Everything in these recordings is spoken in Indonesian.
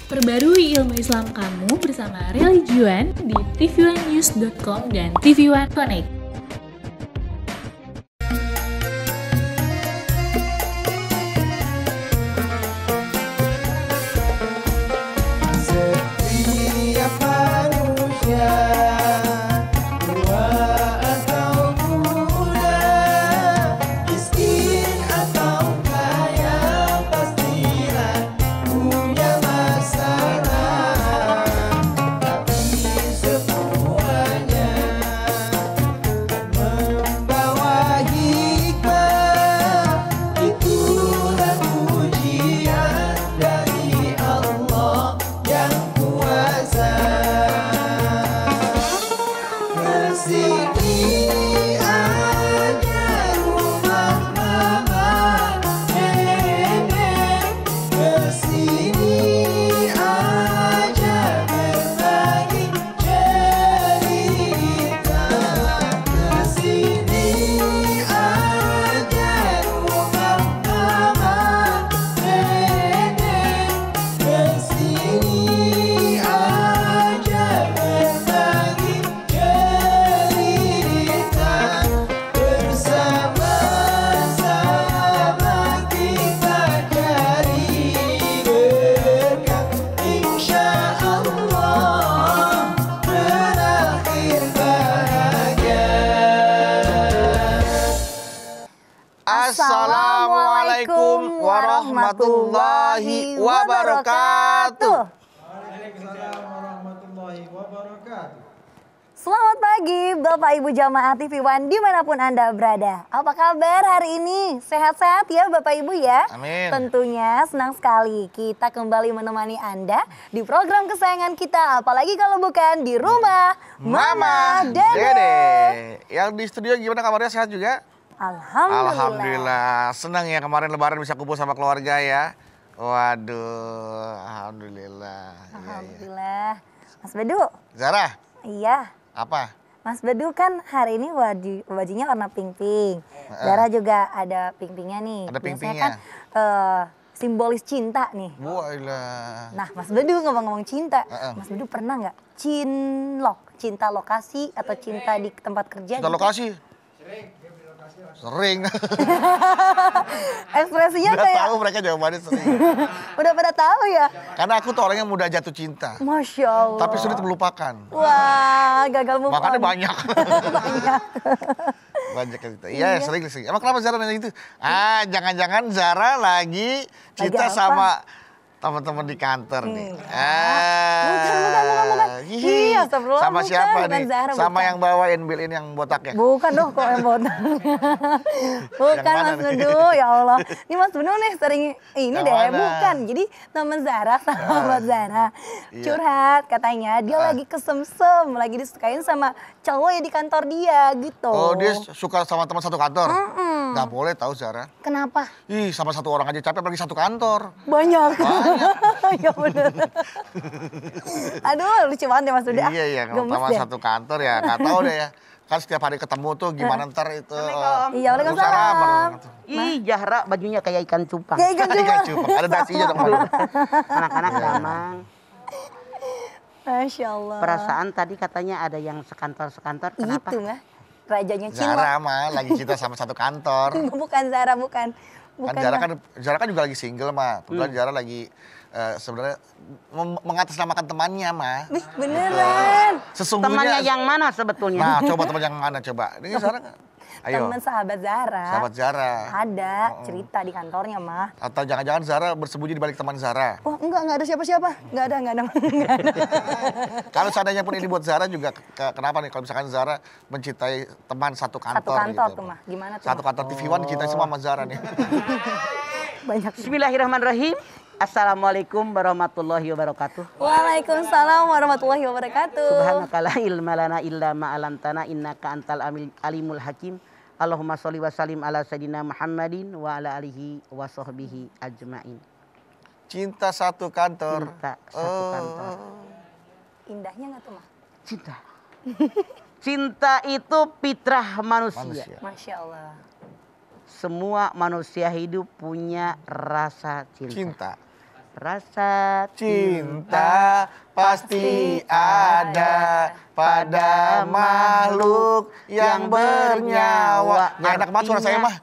Perbarui ilmu Islam kamu bersama Religion di tv1news.com dan TV1 Connect. Setiap manusia tua atau muda, miskin atau kaya, pastilah punya masalah. Tapi semuanya membawa hikmah. Itulah ujian dari Allah yang kuasa. Kesini aja rumah mama nenek, kesini aja berbagi cerita. Kesini aja rumah mama nenek, kesini aja berbagi cerita. Bersama-sama kita cari berkah, insya Allah berakhir bahagia. Assalamualaikum warahmatullahi wabarakatuh. Waalaikumsalam warahmatullahi wabarakatuh. Selamat pagi Bapak Ibu Jamaah TV1 dimanapun Anda berada. Apa kabar hari ini? Sehat-sehat ya Bapak Ibu ya? Amin. Tentunya senang sekali kita kembali menemani Anda di program kesayangan kita. Apalagi kalau bukan di rumah Mama Dede. Yang di studio gimana kabarnya, sehat juga? Alhamdulillah. Senang ya kemarin lebaran bisa kumpul sama keluarga ya. Waduh, alhamdulillah. Iya, iya. Alhamdulillah. Mas Bedu. Zara, Iya. apa? Mas Bedu kan hari ini bajunya warna pink-pink. Zara juga ada pink-pinknya nih. Ada Biasanya pink-pinknya. kan simbolis cinta nih. Wailah. Nah Mas Bedu ngomong-ngomong cinta, Mas Bedu pernah nggak cinta lokasi atau cinta di tempat kerja? Kita gitu? lokasi? Sering. Ekspresinya Udah kayak tahu mereka jawabannya sering. udah pada tahu ya. Karena aku tuh orangnya mudah jatuh cinta. Masya Allah. Tapi sulit melupakan. Wah gagal move Makanya on. banyak. Banyak. Banyak cerita. Iya, sering. Emang kenapa Zara nanya itu? Jangan-jangan Zara lagi cinta apa? sama teman-teman di kantor nih. Bukan. Hihi. Iya, astagfirullah, Sama bukan, siapa bukan nih? Zara, Sama bukan. yang bawain bill-in yang botak ya? Bukan dong kok yang botak. Bukan Yang mana Mas nih? Bedu, ya Allah. Ini Mas Bedu nih sering ini Yang deh, mana? bukan. Jadi teman Zara sahabat Zara Iya. curhat katanya dia lagi kesemsem, lagi disukain sama cowok yang di kantor dia gitu. Oh, dia suka sama teman satu kantor? Gak boleh tahu Zara. Kenapa? Ih, sama satu orang aja capek apalagi satu kantor. Banyak. Ya bener. Aduh lucu banget ya Mas Bedu. Iya, iya. Kalau Gemes sama deh. satu kantor ya gak tahu deh ya. Kan setiap hari ketemu tuh gimana ntar itu. Iya, waalaikumsalam. Ih, Zahra bajunya kayak ikan cupang. Kayak ikan Ikan cupang. cupang. Ada dasinya dong. Pak. Anak-anak memang. Masya Allah. Perasaan tadi katanya ada yang sekantor-sekantor. Kenapa? Itu mah rajanya cinta. Zara mah lagi cinta sama satu kantor. Bukan Zara, bukan. Kan Mah. Zara kan juga lagi single mah. Kebetulan Zara lagi sebenarnya mengatasnamakan temannya mah. Wih, beneran. Sesungguhnya. Temannya yang mana sebetulnya? Nah, coba teman yang mana coba. Ini Zara. Ayo. Teman sahabat Zara. Sahabat Zara. Ada cerita di kantornya mah. Atau jangan-jangan Zara bersembunyi di balik teman Zara. Oh enggak ada siapa-siapa. Enggak ada. Enggak ada. Kalau seandainya pun ini buat Zara juga kenapa nih kalau misalkan Zara mencintai teman satu kantor Satu kantor gitu. tuh mah. Gimana tuh? Satu kantor TV1 dicintai semua sama Zara nih. Banyak. Bismillahirrahmanirrahim. Assalamualaikum warahmatullahi wabarakatuh. Waalaikumsalam warahmatullahi wabarakatuh. Subhanaka la ilma lana illa ma 'allamtana innaka antal alimul hakim. Allahumma sholli wa sallim ala sayyidina Muhammadin wa ala alihi wa sahbihi ajmain. Cinta satu kantor. Cinta satu kantor. Indahnya nggak tuh mah? Cinta. Cinta itu fitrah manusia. Masya Allah. Semua manusia hidup punya rasa cinta. Cinta. Rasa Cinta pasti ada pada makhluk yang bernyawa. Nggak enak banget suara saya mah.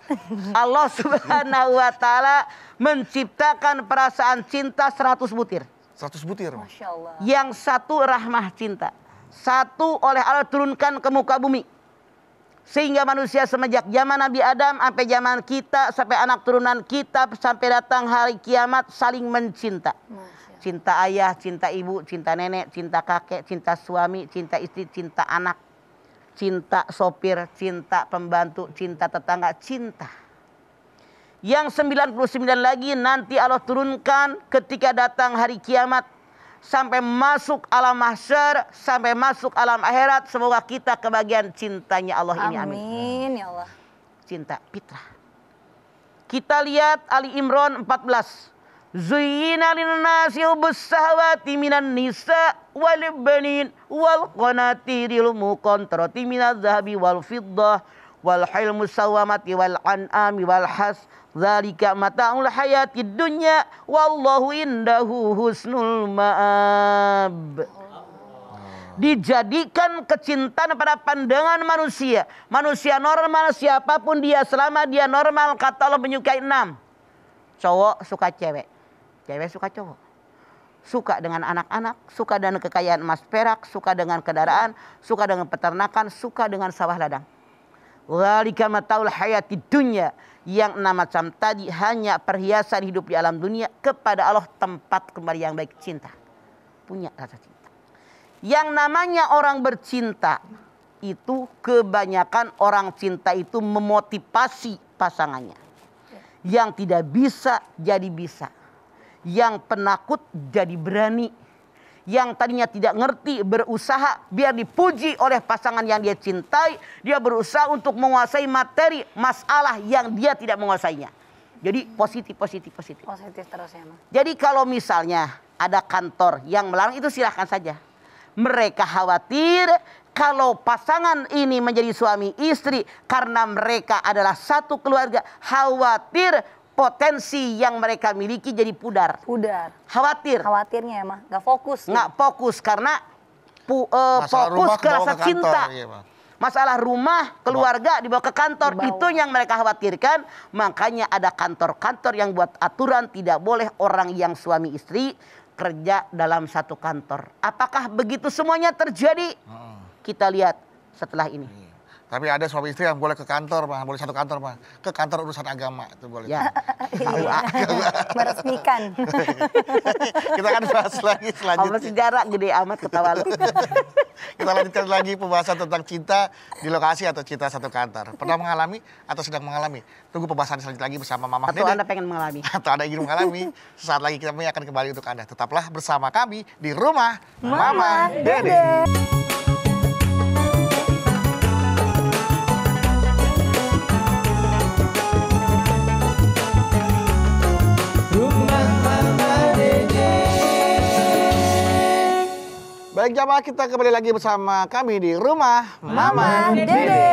Allah Subhanahu wa Ta'ala menciptakan perasaan cinta 100 butir. 100 butir. Masya Allah. Yang satu rahmah cinta, satu oleh Allah turunkan ke muka bumi. Sehingga manusia semenjak zaman Nabi Adam sampai zaman kita, sampai anak turunan kita, sampai datang hari kiamat saling mencinta. Cinta ayah, cinta ibu, cinta nenek, cinta kakek, cinta suami, cinta istri, cinta anak, cinta sopir, cinta pembantu, cinta tetangga, cinta. Yang 99 lagi nanti Allah turunkan ketika datang hari kiamat. Sampai masuk alam mahsyar, sampai masuk alam akhirat. Semoga kita kebagian cintanya Allah ini. Amin. Amin ya Allah. Cinta fitrah. Kita lihat Ali Imran 14. Zuyyina linnasi hubbus shahawati minan nisa wal banin wal qanatiril muqantarati minadz zahabi wal fiddah wal hayl musawwamati wal an'ami wal has. Dzalika mata'ul hayatid dunya wallahu indahu husnul ma'ab. Dijadikan kecintaan pada pandangan manusia. Manusia normal siapapun dia selama dia normal kata Allah menyukai 6. Cowok suka cewek. Cewek suka cowok. Suka dengan anak-anak, suka dengan kekayaan emas perak, suka dengan kendaraan, suka dengan peternakan, suka dengan sawah ladang. Dzalika mata'ul hayatid dunya. Yang 6 macam tadi hanya perhiasan hidup di alam dunia. Kepada Allah tempat kembali yang baik, cinta. Punya rasa cinta. Yang namanya orang bercinta itu kebanyakan orang cinta itu memotivasi pasangannya. Yang tidak bisa jadi bisa. Yang penakut jadi berani. Yang tadinya tidak ngerti berusaha biar dipuji oleh pasangan yang dia cintai. Dia berusaha untuk menguasai materi masalah yang dia tidak menguasainya. Jadi positif. Positif terus ya Mas. Jadi kalau misalnya ada kantor yang melarang itu silahkan saja. Mereka khawatir kalau pasangan ini menjadi suami istri karena mereka adalah satu keluarga. Khawatir potensi yang mereka miliki jadi pudar. Khawatir. Khawatirnya ya Mas, nggak fokus. Nggak fokus karena fokus ke rasa cinta. Masalah rumah, keluarga dibawa ke kantor. Itu yang mereka khawatirkan. Makanya ada kantor-kantor yang buat aturan tidak boleh orang yang suami istri kerja dalam satu kantor. Apakah begitu semuanya terjadi? Kita lihat setelah ini. Tapi ada suami istri yang boleh ke kantor, Pak. Boleh satu kantor, Pak. Ke kantor urusan agama itu boleh. Ya. Meresmikan. Kita akan bahas lagi selanjutnya. Apa sejarah gede amat ketawa lu. Kita lanjutkan lagi pembahasan tentang cinta di lokasi atau cinta satu kantor. Pernah mengalami atau sedang mengalami? Tunggu pembahasan selanjutnya lagi bersama Mama Atau Dede. Anda pengen mengalami? Atau Anda ingin mengalami? Sesaat lagi kami akan kembali untuk Anda. Tetaplah bersama kami di Rumah Mama Dede. Baik jamaah, kita kembali lagi bersama kami di Rumah Mama Dede.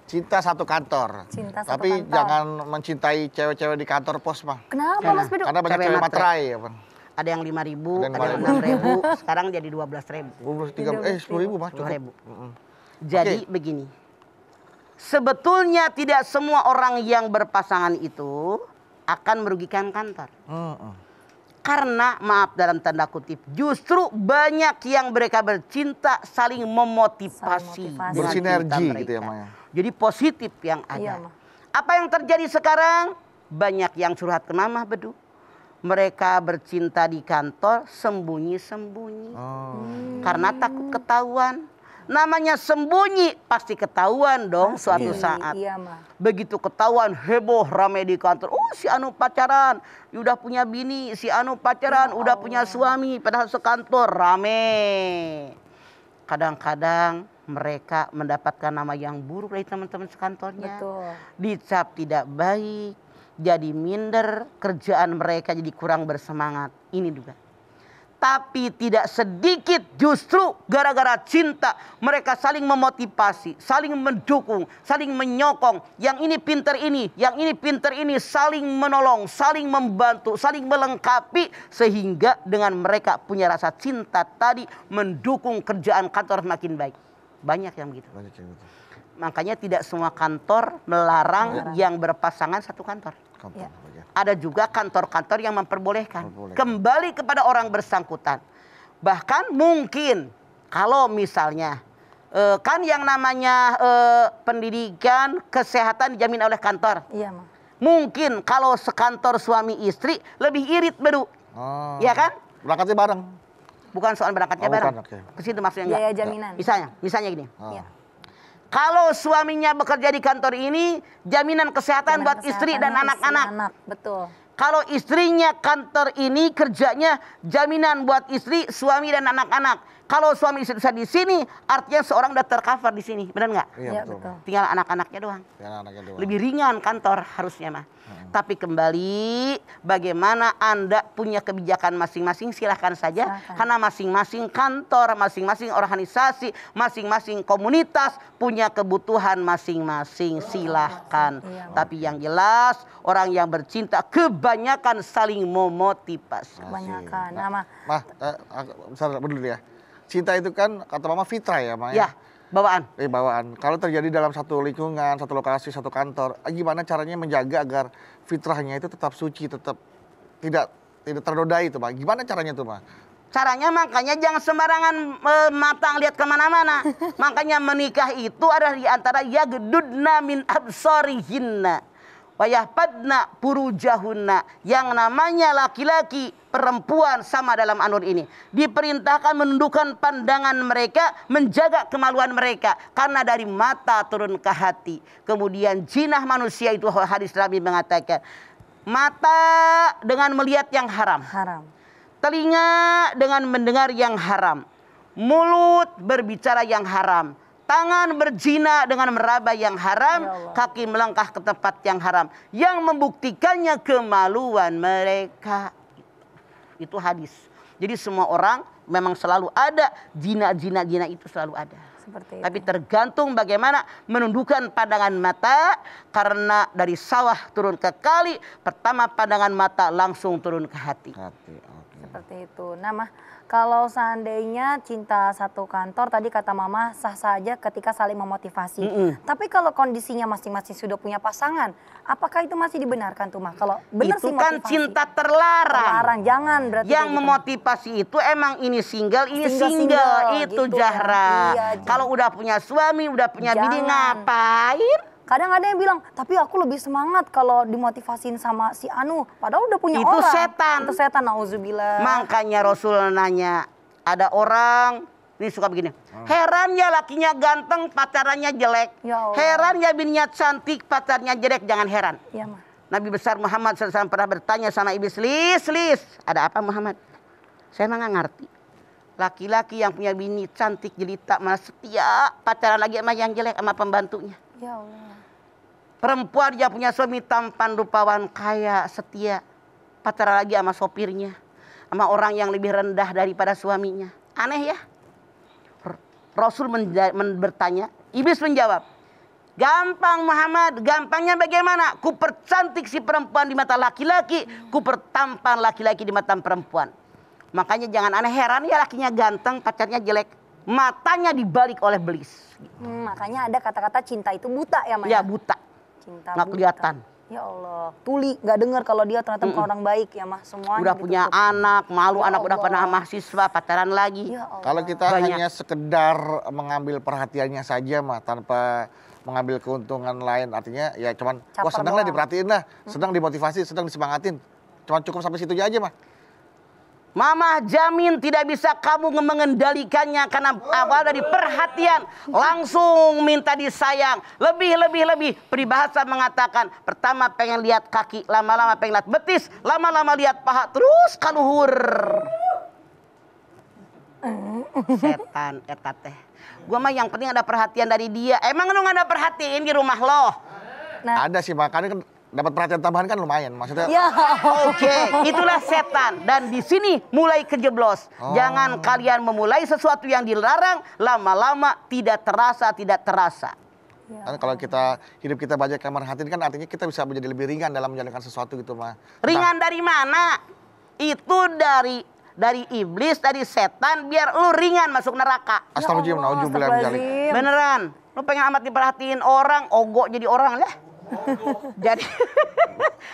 Cinta satu kantor. Cinta satu Tapi kantor. jangan mencintai cewek-cewek di kantor pos, Bang. Kenapa Mas Bedu? Karena banyak Cewek cewek matre. materai ya, Bang. Ada yang 5.000, Ada yang ada yang 6.000, sekarang jadi 12.000. 10.000 Mas. Cukup. 10.000. Jadi begini. Sebetulnya tidak semua orang yang berpasangan itu akan merugikan kantor. Karena maaf dalam tanda kutip, justru banyak yang mereka bercinta saling memotivasi. Saling motivasi. dengan Bersinergi cinta gitu ya, mereka. Maya. Jadi positif yang ada. Iya, Ma. Apa yang terjadi sekarang? Banyak yang curhat ke Mama Bedu. Mereka bercinta di kantor sembunyi-sembunyi. Karena takut ketahuan. Namanya sembunyi pasti ketahuan dong suatu saat. Iya Ma. Begitu ketahuan heboh rame di kantor. Oh si Anu pacaran, udah punya bini. Si Anu pacaran, udah punya suami. Padahal sekantor rame. Kadang-kadang mereka mendapatkan nama yang buruk dari teman-teman sekantornya. Betul. Dicap tidak baik, jadi minder, kerjaan mereka jadi kurang bersemangat. Ini juga. Tapi tidak sedikit justru gara-gara cinta mereka saling memotivasi, saling mendukung, saling menyokong. Yang ini pinter ini, yang ini pinter ini, saling menolong, saling membantu, saling melengkapi. Sehingga dengan mereka punya rasa cinta tadi mendukung kerjaan kantor makin baik. Banyak yang begitu. Banyak yang gitu. Makanya tidak semua kantor melarang yang berpasangan satu kantor. Kantor, Ya. bagian. Ada juga kantor-kantor yang memperbolehkan. Kembali kepada orang bersangkutan. Bahkan mungkin kalau misalnya kan yang namanya pendidikan, kesehatan dijamin oleh kantor. Iya, Ma. Mungkin kalau sekantor suami istri lebih irit baru. Oh. Ya kan? Berangkatnya bareng. Bukan soal berangkatnya Oh, bareng. bukan, oke. Ke situ maksudnya enggak. Biaya jaminan. Misalnya gini. Oh. Iya. Kalau suaminya bekerja di kantor ini, jaminan kesehatan buat istri dan Kesehatannya istri, anak-anak. anak. Betul. Kalau istrinya kantor ini kerjanya jaminan buat istri, suami dan anak-anak. Kalau suami istri bisa di sini, artinya seorang udah tercover di sini, benar nggak? Iya, Iya, betul. betul. Tinggal anak-anaknya doang. Ya, anaknya doang. Lebih ringan kantor harusnya mah. Tapi kembali bagaimana Anda punya kebijakan masing-masing silahkan saja. Silahkan. Karena masing-masing kantor, masing-masing organisasi, masing-masing komunitas punya kebutuhan masing-masing. Silahkan. Iya. Tapi yang jelas orang yang bercinta kebanyakan saling memotivasi. Kebanyakan. Nah, Ma. Mah, bentar dulu ya. Cinta itu kan kata mama fitrah ya, Ma. Ya, bawaan. Bawaan. Kalau terjadi dalam satu lingkungan, satu lokasi, satu kantor, gimana caranya menjaga agar fitrahnya itu tetap suci, tetap tidak ternodai itu, Ma? Gimana caranya tuh, Ma? Caranya makanya jangan sembarangan mata lihat kemana-mana. Makanya menikah itu adalah diantara yagdudna min absarihinna wa yahpadna purujahunna. Yang namanya laki-laki, perempuan sama dalam anur ini. Diperintahkan menundukkan pandangan mereka, menjaga kemaluan mereka. Karena dari mata turun ke hati. Kemudian jinah manusia itu hadis Nabi mengatakan. Mata dengan melihat yang haram. Haram. Telinga dengan mendengar yang haram. Mulut berbicara yang haram. Tangan berzina dengan meraba yang haram. Ya Allah. Kaki melangkah ke tempat yang haram. Yang membuktikannya kemaluan mereka. Itu hadis. Jadi semua orang memang selalu ada. Zina itu selalu ada. Seperti itu. Tapi tergantung bagaimana menundukkan pandangan mata. Karena dari sawah turun ke kali. Pertama pandangan mata langsung turun ke hati. Hati, oke. Seperti itu. Nah, Ma, kalau seandainya cinta satu kantor, tadi kata Mama sah saja ketika saling memotivasi. Tapi kalau kondisinya masing-masing sudah punya pasangan, apakah itu masih dibenarkan tuh, Ma? Kalau benar Itu sih kan motivasi. cinta terlarang. Terlarang, jangan berarti. Yang kayak gitu. memotivasi itu emang ini single, ini Single, single. Itu gitu ya. Jahra. Iya, Kalau udah punya suami, udah punya bini, Jangan. ngapain? Kadang ada yang bilang, tapi aku lebih semangat kalau dimotivasin sama si Anu. Padahal udah punya Itu orang. setan. Itu setan, nauzubillah. Makanya Rasul nanya, ada orang ini suka begini. Heran ya lakinya ganteng, pacarannya jelek. Ya Allah. Heran ya bininya cantik, pacarnya jelek. Jangan heran. Iya, Ma. Nabi besar Muhammad SAW pernah bertanya sama iblis, Lis, ada apa Muhammad? Saya emang nggak ngerti. Laki-laki yang punya bini cantik, jelita, malah setia, pacaran lagi sama yang jelek, sama pembantunya. Ya Allah. Perempuan yang punya suami tampan, rupawan, kaya, setia, pacaran lagi sama sopirnya, sama orang yang lebih rendah daripada suaminya. Aneh ya? Rasul bertanya, iblis menjawab, gampang Muhammad, gampangnya bagaimana? Ku percantik si perempuan di mata laki-laki, ku pertampan laki-laki di mata perempuan. Makanya jangan aneh, heran ya lakinya ganteng, pacarnya jelek. Matanya dibalik oleh belis. Makanya ada kata-kata cinta itu buta ya, Ma? Ya buta, Cinta nggak buta. kelihatan. Ya Allah, tuli nggak dengar kalau dia ternyata bukan orang baik ya, Mah. Semuanya Udah punya ditutup. anak, malu Ya anak udah Allah. pernah mahasiswa, pacaran lagi. Ya Allah. Kalau kita Banyak. hanya sekedar mengambil perhatiannya saja, mah tanpa mengambil keuntungan lain, artinya ya cuman Caper wah senang lah doang. diperhatiin lah, senang dimotivasi, senang disemangatin, cuman cukup sampai situ aja mah. Mama jamin tidak bisa kamu mengendalikannya karena awal dari perhatian langsung minta disayang. Lebih. Peribahasa mengatakan pertama pengen lihat kaki, lama-lama pengen lihat betis, lama-lama lihat paha, terus kaluhur. Setan eta teh. Gua mah yang penting ada perhatian dari dia. Emang lu nggak ada perhatiin di rumah lo? Nah, Ada sih makanya kan dapat perhatian tambahan kan lumayan. Maksudnya Ya. Oke, itulah setan. Dan di sini mulai kejeblos. Jangan kalian memulai sesuatu yang dilarang, lama-lama tidak terasa. kan kalau hidup kita banyak yang merhatiin kan artinya kita bisa menjadi lebih ringan dalam menjalankan sesuatu gitu mah. Ringan dari mana? Itu dari iblis, dari setan, biar lu ringan masuk neraka. Astagfirullah, nauzubillah min dzalik. Beneran. Lu pengen amat diperhatiin orang, ogok jadi orang lah. Jadi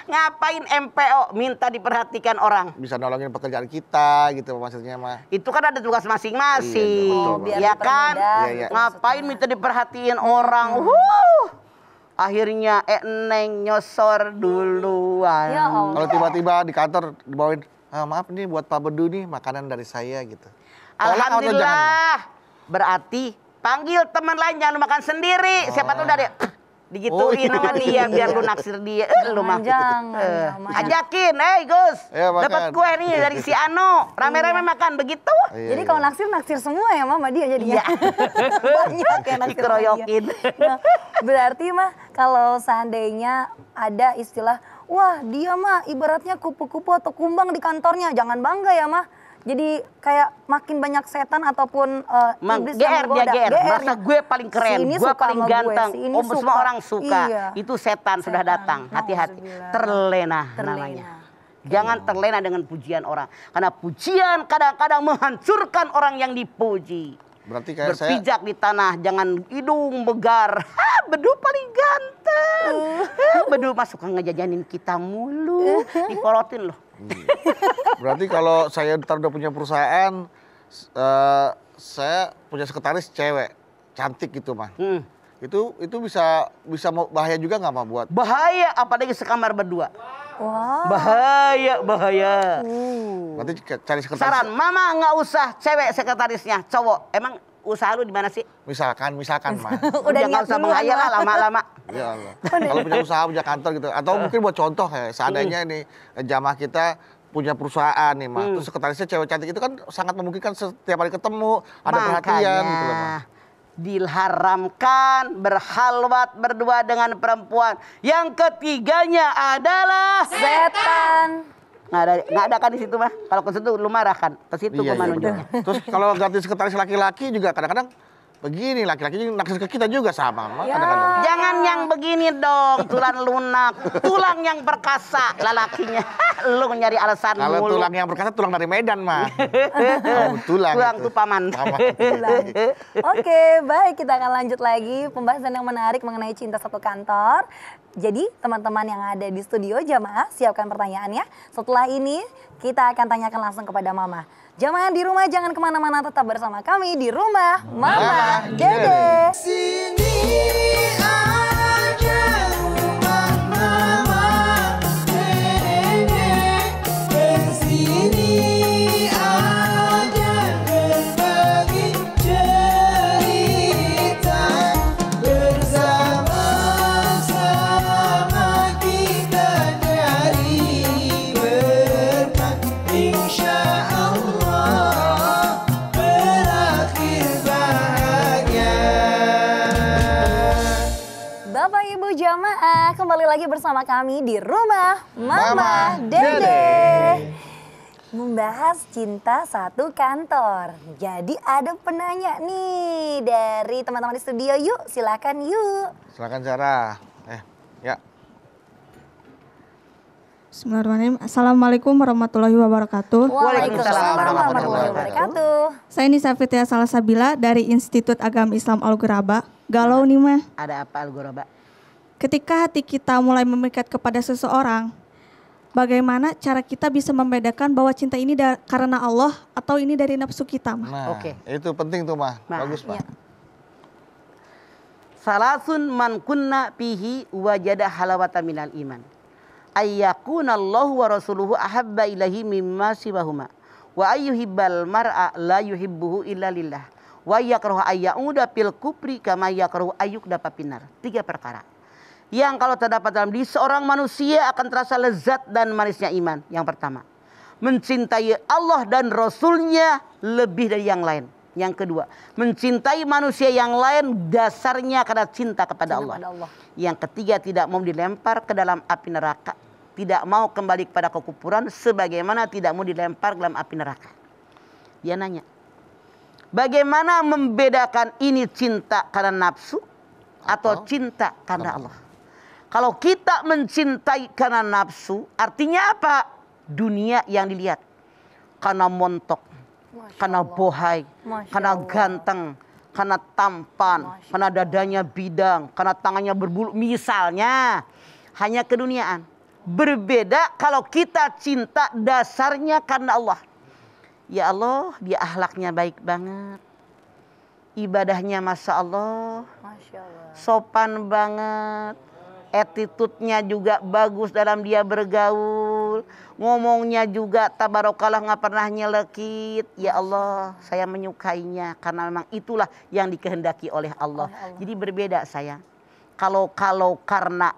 ngapain MPO minta diperhatikan orang? Bisa nolongin pekerjaan kita gitu maksudnya mah. Itu kan ada tugas masing-masing. Iya, betul, biar Ya kan? dipermudah. Iya, iya. Ngapain minta diperhatiin orang? Akhirnya Neng nyosor duluan. Ya Allah. Kalau tiba-tiba di kantor dibawain, maaf nih buat Pak Bedu nih makanan dari saya gitu. Tolak atau jangan? Alhamdulillah. Berarti panggil teman lain, jangan lu makan sendiri. Siapa tuh udah deh digituin sama dia biar lu naksir dia. Lu mah. Jangan. Ajakin, Gus. Ya, makan. Dapat kue nih dari si Ano. Rame-rame makan begitu. Iya, Jadi iya. kalau naksir semua ya mama dia jadinya. Iya. Banyak yang naksir sama Dikeroyokin. dia. Nah, berarti mah kalau seandainya ada istilah, wah dia mah ibaratnya kupu-kupu atau kumbang di kantornya, jangan bangga ya mah. Jadi kayak makin banyak setan ataupun iblis yang GR dia menggoda. GR. Merasa gue paling keren, Si ini gue suka paling sama gue, ganteng. si ini Semua suka. orang suka. Iya. Itu setan sudah datang. Hati-hati. Nauzubillah. Terlena namanya. Jangan terlena dengan pujian orang. Karena pujian kadang-kadang menghancurkan orang yang dipuji. Berarti kayak saya Berpijak di tanah, jangan hidung begar. Bedu paling ganteng. Bedu mah suka ngejajanin kita mulu. Diporotin loh. berarti kalau saya ntar udah punya perusahaan, saya punya sekretaris cewek, cantik gitu mah. Itu bisa bahaya juga nggak mah buat? Bahaya apalagi sekamar berdua. Wah. Bahaya. Berarti cari sekretaris. Saran, mama nggak usah cewek sekretarisnya, cowok. Emang usaha lu di mana sih? Misalkan mah. Udah Nggak niat usah duluan, menghayal lah Ma. lama-lama. Ya Allah. Kalau punya usaha, punya kantor gitu. Atau mungkin buat contoh ya, seandainya nih jamaah kita punya perusahaan nih mah. Terus sekretarisnya cewek cantik itu kan sangat memungkinkan setiap hari ketemu, ada perhatian gitu loh mah. Diharamkan berhalwat berdua dengan perempuan. Yang ketiganya adalah Setan. nggak ada kan di situ mah. Kalau ke situ lu marah kan. Ke situ Iya, gua iya, nunjuknya. betul. Terus kalau ganti sekretaris laki-laki juga kadang-kadang begini, laki-laki naksir ke kita juga sama mah kadang-kadang. Jangan yang begini dong, tulang lunak, tulang yang perkasa lalakinya. Lu nyari alasan Kalau mulu. tulang yang berkasa tulang dari Medan mah. Tulang tuh paman. Oke, baik, kita akan lanjut lagi pembahasan yang menarik mengenai cinta satu kantor. Jadi teman-teman yang ada di studio jamaah siapkan pertanyaannya. Setelah ini kita akan tanyakan langsung kepada Mama. Jamaah di rumah jangan kemana-mana, tetap bersama kami di rumah Mama Dede. Sini aja rumah mama Dede. Sini aja berbagi cerita. Bersama-sama kita cari berkah. Insya Allah berakhir bahagia. Bapak Ibu jamaah kembali lagi bersama kami di rumah Mama Mama Dede. Dede. Membahas cinta satu kantor. Jadi ada penanya nih dari teman-teman di studio. Yuk silakan yuk. Silakan Sarah. Ya. Bismillahirrahmanirrahim. Assalamualaikum warahmatullahi wabarakatuh. Waalaikumsalam warahmatullahi wabarakatuh. Saya Nisa Fitria Salasabila dari Institut Agama Islam Al-Ghuraba. Galau nih mah. Ada apa Al-Ghuraba? Ketika hati kita mulai memikat kepada seseorang, bagaimana cara kita bisa membedakan bahwa cinta ini karena Allah atau ini dari nafsu kita mah? Nah, Oke. itu penting tuh mah. Nah, Bagus mah. Salasun man kunna pihi wajada halawata minal iman. Ayyakunallahu wa rasuluhu ahabba ilahi mimma siwahuma. Wa ayyuhibbal mar'a la yuhibbuhu illa lillah. Wa yakrahu ayyauda fil kufri kama yakrahu ayyukda pinar. 3 perkara yang kalau terdapat dalam diri seorang manusia akan terasa lezat dan manisnya iman. Yang pertama, mencintai Allah dan Rasulnya lebih dari yang lain. Yang kedua, mencintai manusia yang lain dasarnya karena cinta kepada Allah. Yang ketiga, tidak mau dilempar ke dalam api neraka. Tidak mau kembali kepada kekufuran sebagaimana tidak mau dilempar ke dalam api neraka. Dia nanya, bagaimana membedakan ini cinta karena nafsu atau cinta karena Allah? Kalau kita mencintai karena nafsu, artinya apa? Dunia yang dilihat. Karena montok, karena bohai, karena ganteng, karena tampan, karena dadanya bidang, karena tangannya berbulu. Misalnya, hanya keduniaan. Berbeda kalau kita cinta dasarnya karena Allah. Ya Allah, dia akhlaknya baik banget. Ibadahnya Masya Allah. Sopan banget. Attitude-nya juga bagus dalam dia bergaul. Ngomongnya juga tabarakallah nggak pernah nyelekit. Ya Allah, saya menyukainya karena memang itulah yang dikehendaki oleh Allah. Jadi berbeda sayang. Kalau karena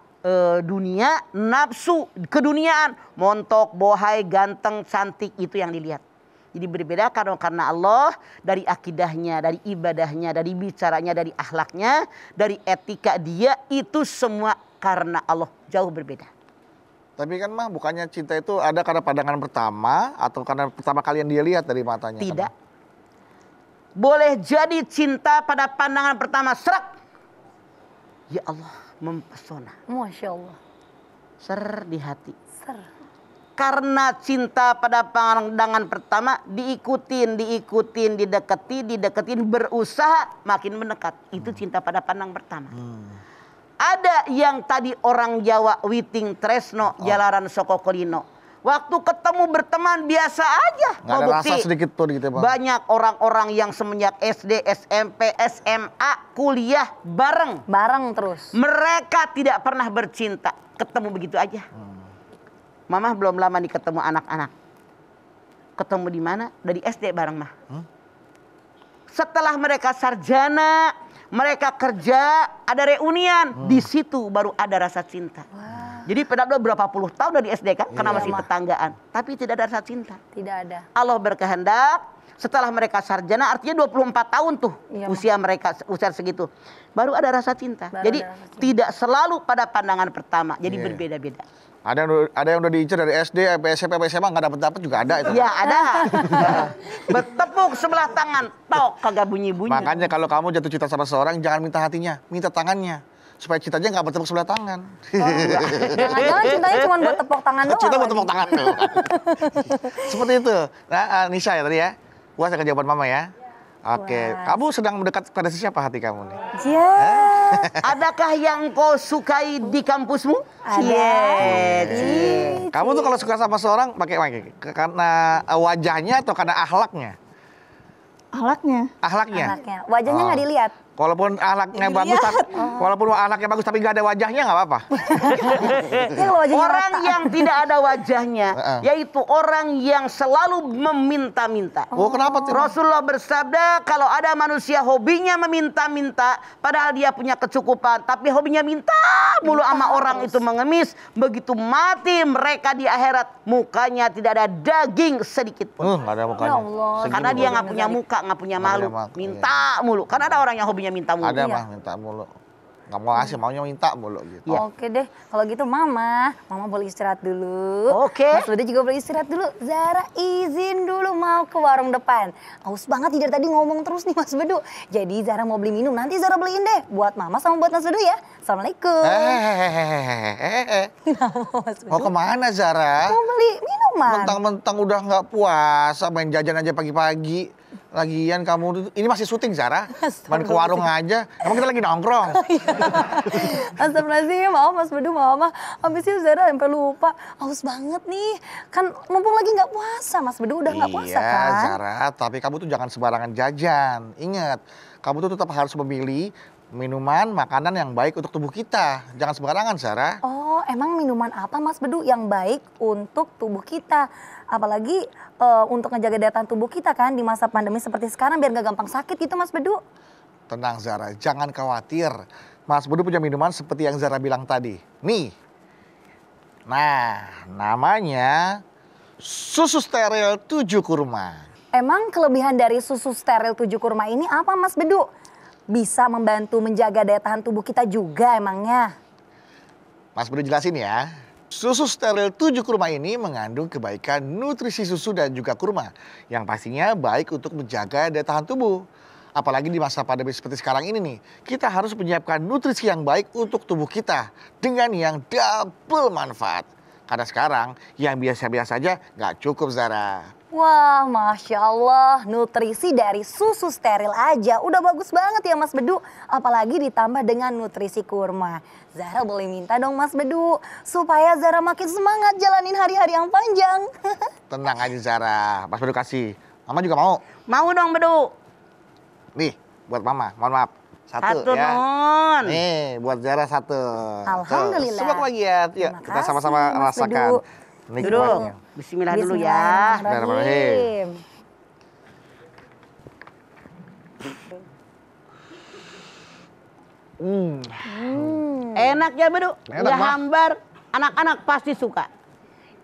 dunia, nafsu, keduniaan, montok, bohai, ganteng, cantik, itu yang dilihat. Jadi berbeda karena Allah, dari akidahnya, dari ibadahnya, dari bicaranya, dari akhlaknya, dari etika dia, itu semua karena Allah, jauh berbeda. Tapi kan mah bukannya cinta itu ada karena pandangan pertama atau karena pertama kali yang dia lihat dari matanya? Tidak. Boleh jadi cinta pada pandangan pertama, serak. Ya Allah, mempesona. Masya Allah. Ser di hati. Karena cinta pada pandangan pertama, dideketin, berusaha makin mendekat. Itu cinta pada pandang pertama. Ada yang tadi orang Jawa witing tresno jalaran sokokolino. Waktu ketemu berteman biasa aja. Nggak ada rasa sedikit pun gitu Bang. Banyak orang-orang yang semenjak SD, SMP, SMA, kuliah bareng. Bareng terus. Mereka tidak pernah bercinta. Ketemu begitu aja. Mama belum lama nih ketemu anak-anak. Ketemu di mana? Dari SD bareng mah. Setelah mereka sarjana, mereka kerja, ada reunian. Di situ baru ada rasa cinta. Jadi padahal berapa puluh tahun dari SD kan? Karena masih tetanggaan. Tapi tidak ada rasa cinta. Tidak ada. Allah berkehendak setelah mereka sarjana, artinya 24 tahun tuh usia mereka, usia segitu. Baru ada rasa cinta. Jadi tidak selalu pada pandangan pertama. Jadi berbeda-beda. Ada yang udah diincar dari SD, SMP, SMA nggak dapet juga ada itu. Ya ada. Bertepuk sebelah tangan, tok kagak bunyi-bunyi. Makanya kalau kamu jatuh cinta sama seorang, jangan minta hatinya, minta tangannya. Supaya cintanya nggak bertepuk sebelah tangan. Jangan-jangan cintanya cuma buat tepuk tangan doang. Cinta buat tepuk tangan doang. Seperti itu. Nah, Nisa ya tadi ya. Puas dengan jawaban Mama ya. Oke, kamu sedang mendekat pada siapa hati kamu nih? Ya. Adakah yang kau sukai di kampusmu? Ada. Kamu tuh kalau suka sama seorang pakai karena wajahnya atau karena akhlaknya? Akhlaknya. Wajahnya nggak dilihat. Walaupun akhlaknya bagus, tapi nggak ada wajahnya nggak apa-apa. Orang yang tidak ada wajahnya, yaitu orang yang selalu meminta-minta. Oh, kenapa tuh? Rasulullah bersabda, kalau ada manusia hobinya meminta-minta, padahal dia punya kecukupan, tapi hobinya minta mulu sama orang itu mengemis. Begitu mati mereka di akhirat, mukanya tidak ada daging sedikit pun. Nggak ada mukanya. Ya Allah. Karena dia nggak punya muka, nggak punya malu, minta mulu. Karena ada orang yang hobinya minta mulu. Ada mah minta mulu. Nggak mau ngasih, maunya minta mulu gitu. Oke deh, kalau gitu Mama boleh istirahat dulu. Oke. Mas Bedu juga boleh istirahat dulu. Zara izin dulu mau ke warung depan. Aus banget nih dari tadi ngomong terus nih Mas Bedu. Jadi Zara mau beli minum, nanti Zara beliin deh buat Mama sama buat Mas Bedu ya. Assalamualaikum. Mau kemana Zara? Mau beli minuman. Mentang-mentang udah nggak puasa, main jajan aja pagi-pagi. Lagian kamu ini masih syuting Zara, main ke warung aja. Emang kita lagi nongkrong. Astagfirullahaladzim, maaf Mas Bedu, maaf. Habis itu Zara sampai lupa. Haus banget nih. Kan mumpung lagi nggak puasa, Mas Bedu udah nggak puasa kan? Iya Zara, tapi kamu tuh jangan sembarangan jajan. Ingat, kamu tuh tetap harus memilih minuman, makanan yang baik untuk tubuh kita. Jangan sembarangan Zara. Oh, emang minuman apa Mas Bedu yang baik untuk tubuh kita? Apalagi untuk ngejaga daya tahan tubuh kita kan di masa pandemi seperti sekarang biar gak gampang sakit gitu Mas Bedu. Tenang Zara, jangan khawatir. Mas Bedu punya minuman seperti yang Zara bilang tadi. Nih. Nah, namanya susu steril 7 kurma. Emang kelebihan dari susu steril 7 kurma ini apa Mas Bedu? Bisa membantu menjaga daya tahan tubuh kita juga emangnya? Mas Bedu jelasin ya. Susu steril 7 kurma ini mengandung kebaikan nutrisi susu dan juga kurma. Yang pastinya baik untuk menjaga daya tahan tubuh. Apalagi di masa pandemi seperti sekarang ini nih. Kita harus menyiapkan nutrisi yang baik untuk tubuh kita. Dengan yang double manfaat. Karena sekarang yang biasa-biasa aja nggak cukup Zara. Wah, Masya Allah, nutrisi dari susu steril aja udah bagus banget ya Mas Bedu. Apalagi ditambah dengan nutrisi kurma. Zara boleh minta dong Mas Bedu, supaya Zara makin semangat jalanin hari-hari yang panjang. Tenang aja Zara, Mas Bedu kasih. Mama juga mau. Mau dong Bedu. Nih, buat Mama, mohon maaf. Satu Satu ya. non. Nih, buat Zara satu. Alhamdulillah. Semua kebahagiaan. Yuk, Terima kita kasih, sama-sama Mas rasakan. Bedu. Duduk. Nikmatnya. Bismillah dulu ya. Bismillahirrahmanirrahim. Enak ya Bedu. Enak, Nggak Mah. hambar. Anak-anak pasti suka.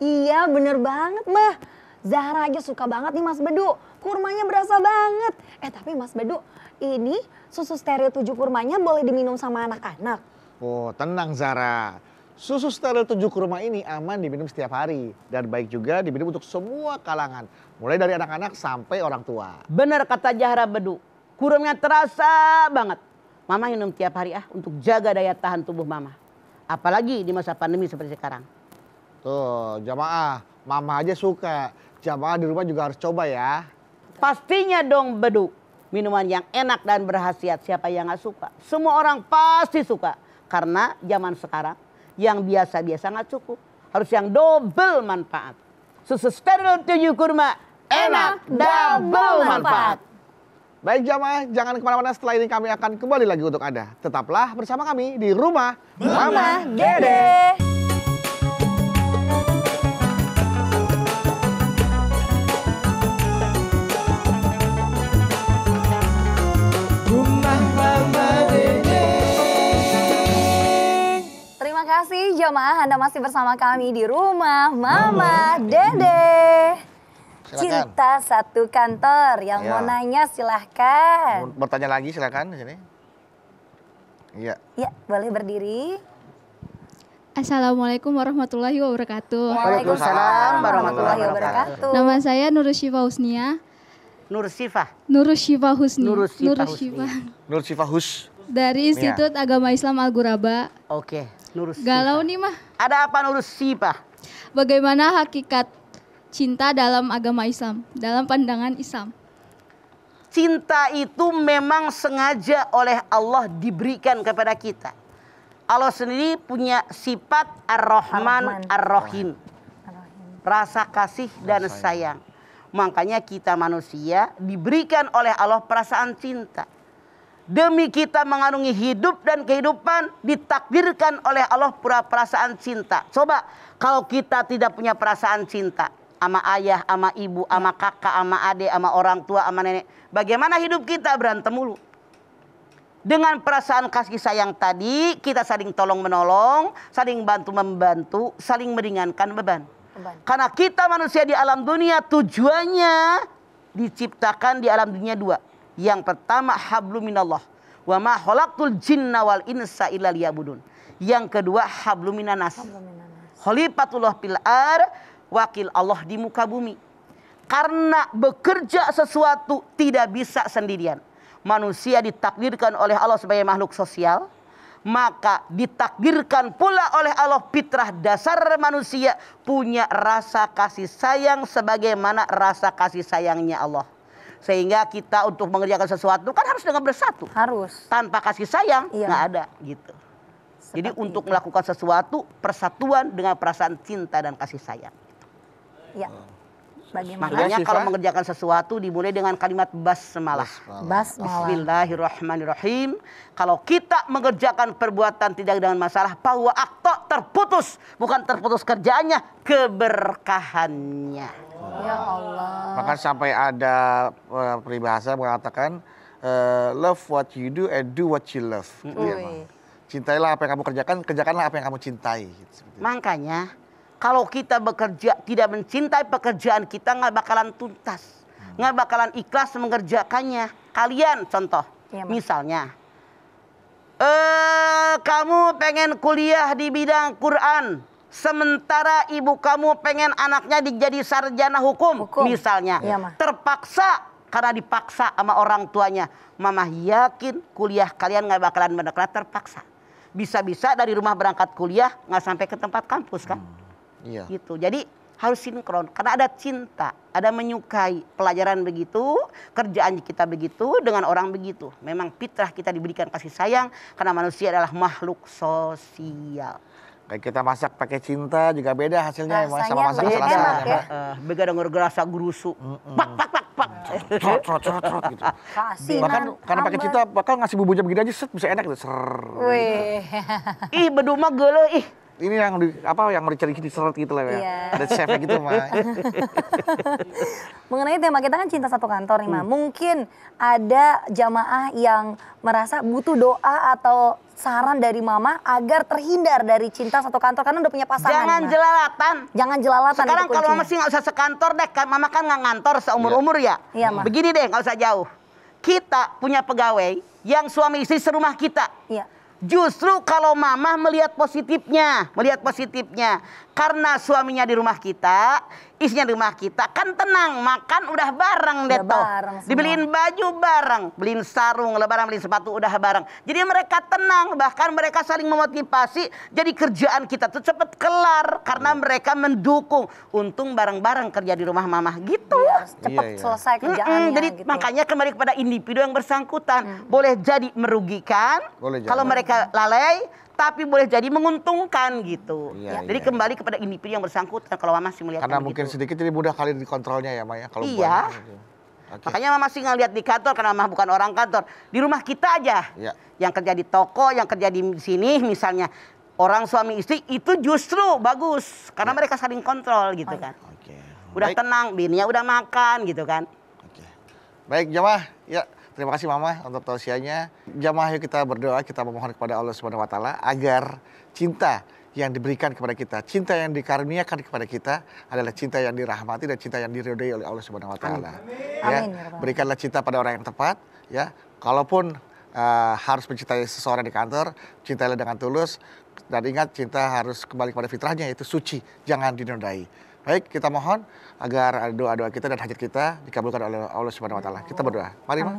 Iya bener banget Mah. Zahra aja suka banget nih Mas Bedu. Kurmanya berasa banget. Tapi Mas Bedu, ini susu steril 7 kurmanya boleh diminum sama anak-anak? Oh, tenang Zara. Susu steril 7 kurma ini aman diminum setiap hari. Dan baik juga diminum untuk semua kalangan. Mulai dari anak-anak sampai orang tua. Bener kata Zahra Bedu. Kurangnya terasa banget. Mama minum tiap hari untuk jaga daya tahan tubuh Mama. Apalagi di masa pandemi seperti sekarang. Tuh, jamaah. Mama aja suka. Jamaah di rumah juga harus coba ya. Pastinya dong Bedu. Minuman yang enak dan berkhasiat, siapa yang gak suka? Semua orang pasti suka. Karena zaman sekarang yang biasa-biasa gak cukup. Harus yang double manfaat. Susu steril 7 kurma. Enak double manfaat. Baik jamaah, jangan kemana-mana, setelah ini kami akan kembali lagi untuk Anda. Tetaplah bersama kami di Rumah Mama Dede. Rumah Mama Dede. Terima kasih jamaah, Anda masih bersama kami di Rumah Mama Dede. Silakan. Cinta satu kantor, yang Ya. mau nanya silahkan. Mau bertanya lagi silakan di sini. Iya. Ya, boleh berdiri. Assalamualaikum warahmatullahi wabarakatuh. Waalaikumsalam warahmatullahi wabarakatuh. Nama saya Nurus Syifa Husnia. Nur Sifah. Nurus Syifa Husni. Nurus Syifa Nurus Husni. Syifa. Nur Sifahus. Dari Institut Agama Islam Al-Ghuraba. Oke, Nur Sifah. Galau nih mah. Ada apa Nur Sifah? Bagaimana hakikat cinta dalam agama Islam, dalam pandangan Islam? Cinta itu memang sengaja oleh Allah diberikan kepada kita. Allah sendiri punya sifat Ar-Rahman, Ar-Rahim. Rasa kasih dan sayang. Makanya kita manusia diberikan oleh Allah perasaan cinta. Demi kita mengarungi hidup dan kehidupan ditakdirkan oleh Allah perasaan cinta. Coba kalau kita tidak punya perasaan cinta sama ayah, sama ibu, sama kakak, sama adik, sama orang tua, sama nenek. Bagaimana hidup kita berantem mulu? Dengan perasaan kasih sayang tadi kita saling tolong menolong, saling bantu membantu, saling meringankan beban. Karena kita manusia di alam dunia tujuannya diciptakan di alam dunia dua. Yang pertama hablum minallah. Wa ma khalaqtul jinna wal insa illa liya'budun. Yang kedua hablum minanas. Khalifatullah fil ar, wakil Allah di muka bumi. Karena bekerja sesuatu tidak bisa sendirian. Manusia ditakdirkan oleh Allah sebagai makhluk sosial. Maka ditakdirkan pula oleh Allah fitrah dasar manusia punya rasa kasih sayang sebagaimana rasa kasih sayangnya Allah. Sehingga kita untuk mengerjakan sesuatu kan harus dengan bersatu. Harus. Tanpa kasih sayang Iya. nggak ada gitu. Jadi untuk melakukan sesuatu persatuan dengan perasaan cinta dan kasih sayang. Ya. Bagaimana? Makanya Syifa? kalau mengerjakan sesuatu dimulai dengan kalimat basmalah. Basmalah. Bismillahirrahmanirrahim. Kalau kita mengerjakan perbuatan tidak dengan masalah, bahwa akto terputus. Bukan terputus kerjaannya, keberkahannya. Ya Allah. Bahkan sampai ada peribahasa mengatakan love what you do and do what you love. Gitu ya, Ma. Wih. Cintailah apa yang kamu kerjakan, kerjakanlah apa yang kamu cintai. Gitu. Makanya kalau kita bekerja tidak mencintai pekerjaan kita nggak bakalan tuntas. nggak bakalan ikhlas mengerjakannya. Kalian contoh, Iya, Ma. misalnya, kamu pengen kuliah di bidang Quran, sementara ibu kamu pengen anaknya jadi sarjana hukum. Misalnya, Iya, Ma. terpaksa karena dipaksa sama orang tuanya. Mama yakin kuliah kalian nggak bakalan benar terpaksa. Bisa-bisa dari rumah berangkat kuliah nggak sampai ke tempat kampus kan? Iya. Gitu. Jadi harus sinkron karena ada cinta, ada menyukai pelajaran begitu, kerjaan kita begitu, dengan orang begitu. Memang fitrah kita diberikan kasih sayang karena manusia adalah makhluk sosial. Kayak kita masak pakai cinta juga beda hasilnya Rasanya sama masak lebih asal-asalan enak ya. Bega denger gerasa gerusu. Pak pak pak pak. Trot gitu. Kasinan, Bahkan karena pakai hamba. cinta bakal ngasih bumbunya begini aja set bisa enak gitu. Ser. Wih. Ih bedu mah geuleuh ih. Ini yang yang mau dicari diseret gitu lah ya. Iya. Ada chefnya gitu mah. Mengenai tema kita kan cinta satu kantor nih, Ma. Mungkin ada jamaah yang merasa butuh doa atau saran dari Mama agar terhindar dari cinta satu kantor karena udah punya pasangan. Jangan nih, Ma. jelalatan. Jangan jelalatan. Sekarang itu kalau kuncinya. mama sih nggak usah sekantor deh, kan mama kan nggak ngantor seumur-umur ya. Iya, Ma. Begini deh, nggak usah jauh. Kita punya pegawai yang suami istri serumah kita. Iya. Justru kalau mama melihat positifnya, karena suaminya di rumah kita, istrinya di rumah kita, kan tenang, makan udah bareng deh Udah toh. bareng semua. Dibeliin baju bareng, beliin sarung, lebaran beliin sepatu udah bareng. Jadi mereka tenang, bahkan mereka saling memotivasi. Jadi kerjaan kita tuh cepet kelar karena mereka mendukung. Untung bareng-bareng kerja di rumah mama gitu. Biar cepet Iya. selesai kerjaannya. Jadi gitu. makanya kembali kepada individu yang bersangkutan. Boleh jadi merugikan Boleh jadi. kalau mereka lalai, tapi boleh jadi menguntungkan gitu. Iya, Jadi iya. kembali kepada individu yang bersangkutan kalau mama masih melihat Karena begitu. mungkin sedikit jadi mudah kali dikontrolnya ya Maya kalau Iya. buat gitu. Oke. Makanya mama masih ngeliat di kantor karena mama bukan orang kantor. Di rumah kita aja. Iya. Yang kerja di toko, yang kerja di sini misalnya. Orang suami istri itu justru bagus. Karena mereka saling kontrol gitu kan. Oke. Udah Baik. tenang, bininya udah makan gitu kan. Oke. Baik jamaah, ya terima kasih Mama untuk tausiahnya. Jamaah yuk kita berdoa, kita memohon kepada Allah Subhanahu wa taala agar cinta yang diberikan kepada kita, cinta yang dikaruniakan kepada kita adalah cinta yang dirahmati dan cinta yang diridhoi oleh Allah Subhanahu wa taala. Ya, Amin, ya Rabbal. berikanlah cinta pada orang yang tepat, ya. Kalaupun harus mencintai seseorang di kantor, cintailah dengan tulus dan ingat cinta harus kembali kepada fitrahnya yaitu suci, jangan dinodai. Baik, kita mohon agar doa-doa kita dan hajat kita dikabulkan oleh Allah Subhanahu wa taala. Kita berdoa. Mari, Ma.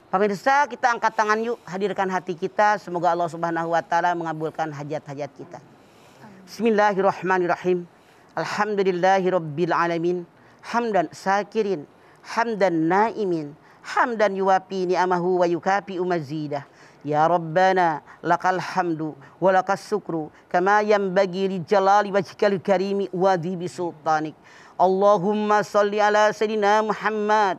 Pemirsa, kita angkat tangan yuk, hadirkan hati kita. Semoga Allah Subhanahu wa taala mengabulkan hajat-hajat kita. Bismillahirrahmanirrahim. Alhamdulillahirabbil alamin. Hamdan sakirin, hamdan naimin, hamdan yuwafi ni'amahu wa yukafi mazidah. Ya Rabbana lakal hamdu wa lakas syukru kama yanbaghi li jalali wajhikal karimi wa dhibi sultanik. Allahumma salli ala sayyidina Muhammad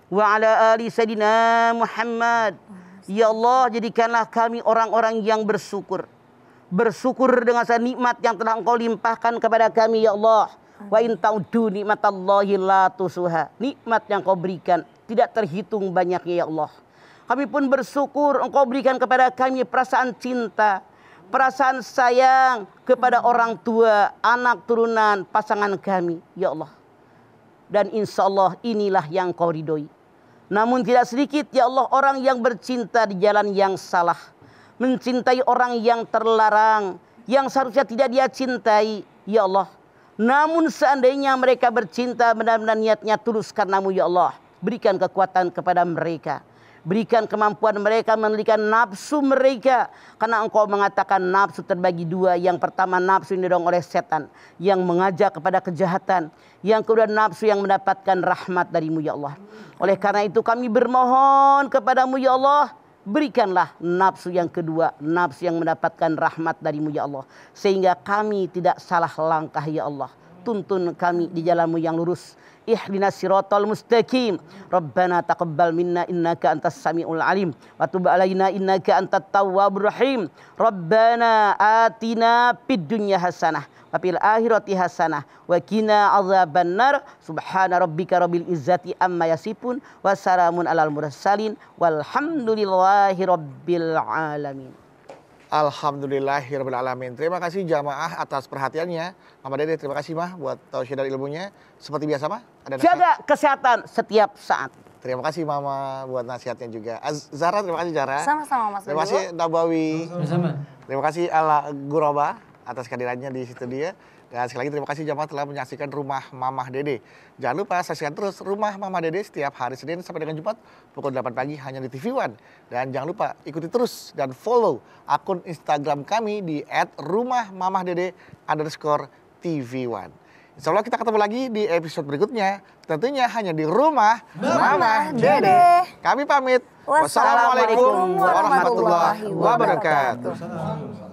wa ala ali sayyidina Muhammad. Ya Allah, jadikanlah kami orang-orang yang bersyukur. Bersyukur dengan nikmat yang telah Engkau limpahkan kepada kami ya Allah. Wa in ta'uddu nikmatallahi la tusuha. Nikmat yang Kau berikan tidak terhitung banyaknya ya Allah. Kami pun bersyukur Engkau berikan kepada kami perasaan cinta, perasaan sayang kepada orang tua, anak turunan, pasangan kami ya Allah. Dan insya Allah inilah yang Kau ridhoi. Namun tidak sedikit ya Allah orang yang bercinta di jalan yang salah. Mencintai orang yang terlarang, yang seharusnya tidak dia cintai ya Allah. Namun seandainya mereka bercinta benar-benar niatnya tulus karenamu ya Allah. Berikan kekuatan kepada mereka. Berikan kemampuan mereka mengendalikan nafsu mereka. Karena Engkau mengatakan nafsu terbagi dua. Yang pertama nafsu yang didorong oleh setan. Yang mengajak kepada kejahatan. Yang kedua nafsu yang mendapatkan rahmat darimu ya Allah. Oleh karena itu kami bermohon kepadamu ya Allah. Berikanlah nafsu yang kedua. Nafsu yang mendapatkan rahmat darimu ya Allah. Sehingga kami tidak salah langkah ya Allah. Tuntun kami di jalanmu yang lurus. Ihdinas siratal mustaqim. Rabbana taqabbal minna innaka antas samiul alim wa tub alaina innaka antat tawwabur rahim. Rabbana atina fid dunya hasanah wa fil akhirati hasanah wa qina adzabannar. Subhana rabbika rabbil izzati amma yasifun wa salamun alal mursalin walhamdulillahi rabbil alamin. Alhamdulillahirrahmanirrahim. Terima kasih jamaah atas perhatiannya. Mama Dede, terima kasih Mah buat tausiah dan ilmunya. Seperti biasa Mah, ada nasihat? Jaga kesehatan setiap saat. Terima kasih Mama buat nasihatnya juga. Zara, terima kasih Zara. Sama-sama Mas Terima Bedu. kasih Nabawi. Sama-sama. Terima kasih Ala Guroba atas kehadirannya di studio. Dan sekali lagi terima kasih jamaah telah menyaksikan Rumah Mamah Dede. Jangan lupa saksikan terus Rumah Mamah Dede setiap hari Senin sampai dengan Jumat pukul 8 pagi hanya di TV One. Dan jangan lupa ikuti terus dan follow akun Instagram kami di @rumahmamahdede_TV One. Insya Allah kita ketemu lagi di episode berikutnya. Tentunya hanya di Rumah Mamah Dede. Kami pamit. Wassalamualaikum warahmatullahi wabarakatuh. wabarakatuh.